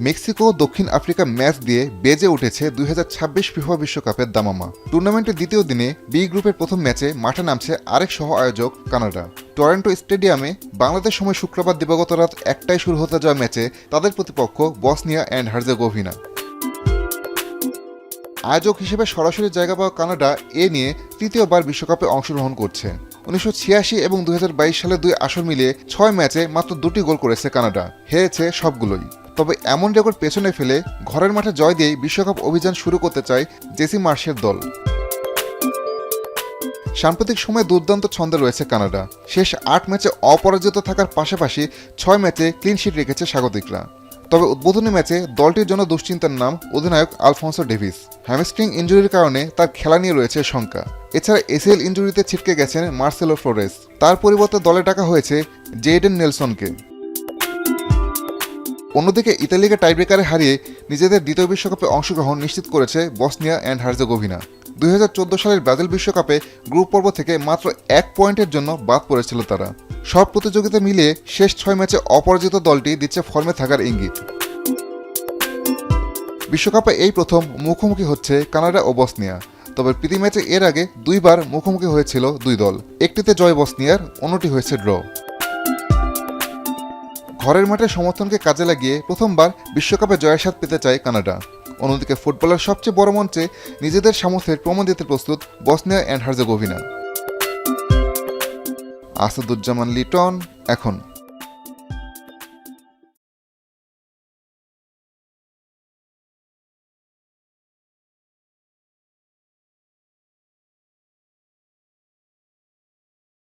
Mexico দক্ষিণ Africa match দিয়ে বেজে উঠেছে 2026 ফিফা বিশ্বকাপের দামামা। টুর্নামেন্টের দ্বিতীয় দিনে বি গ্রুপের প্রথম ম্যাচে মাঠে নামছে আরেক সহ আয়োজক কানাডা। টরন্টো স্টেডিয়ামে বাংলাদেশ সময় শুক্রবার দিবাগত রাত 1টায় শুরু হতে যাওয়া ম্যাচে তাদের প্রতিপক্ষ বসনিয়া অ্যান্ড হার্জেগোভিনা। আয়োজক হিসেবে সরাসরি জায়গা পাওয়া কানাডা এ নিয়ে তৃতীয়বার বিশ্বকাপে অংশগ্রহণ করছে। 1986 এবং 2022 সালে 2 আসর মিলিয়ে 6 ম্যাচে মাত্র 2টি গোল করেছে কানাডা, হেরেছে সবগুলোই। তবে এমন রেকর্ড পেছনে ফেলে ঘরের মাঠে জয় দিয়েই বিশ্বকাপ অভিযান শুরু করতে চায় জেসি মার্শের দল। সাম্প্রতিক সময়ে দুর্দান্ত ছন্দে রয়েছে কানাডা। শেষ 8 ম্যাচে অপরাজিত থাকার পাশাপাশি 6 ম্যাচে ক্লিনশিট রেখেছে স্বাগতিকরা। তবে উদ্বোধনী ম্যাচে দলটির জন্য দুশ্চিন্তার নাম অধিনায়ক আলফোন্সো ডেভিস। হ্যামস্ট্রিং ইনজুরির কারণে তার খেলা নিয়ে রয়েছে শঙ্কা। এছাড়া এসিএল ইনজুরিতে ছিটকে গেছেন মার্সেলো ফ্লোরেস। তার পরিবর্তে দলে ডাকা হয়েছে জেডেন নেলসনকে। অন্যদিকে ইতালিকে টাইব্রেকারে হারিয়ে নিজেদের দ্বিতীয় বিশ্বকাপে অংশগ্রহণ নিশ্চিত করেছে বসনিয়া অ্যান্ড হার্জেগোভিনা। 2014 সালের ব্রাজিল বিশ্বকাপে গ্রুপ পর্ব থেকে মাত্র 1 পয়েন্টের জন্য বাদ পড়েছিল তারা। সব প্রতিযোগিতা মিলিয়ে শেষ 6 ম্যাচে অপরাজিত দলটি দিচ্ছে ফর্মে থাকার ইঙ্গিত। বিশ্বকাপে এই প্রথম মুখোমুখি হচ্ছে কানাডা ও বসনিয়া। তবে প্রীতি ম্যাচে এর আগে 2বার মুখোমুখি হয়েছিল দুই দল, একটিতে জয় বসনিয়ার, অন্যটি হয়েছে ড্র। ঘরের মাঠে সমর্থনকে কাজে লাগিয়ে প্রথমবার বিশ্বকাপে জয়ের স্বাদ পেতে চায় কানাডা। অন্যদিকে ফুটবলের সবচেয়ে বড় মঞ্চে নিজেদের সামর্থ্যের প্রমাণ দিতে প্রস্তুত Bosnia and Herzegovina. Asaduzzaman Liton, এখন।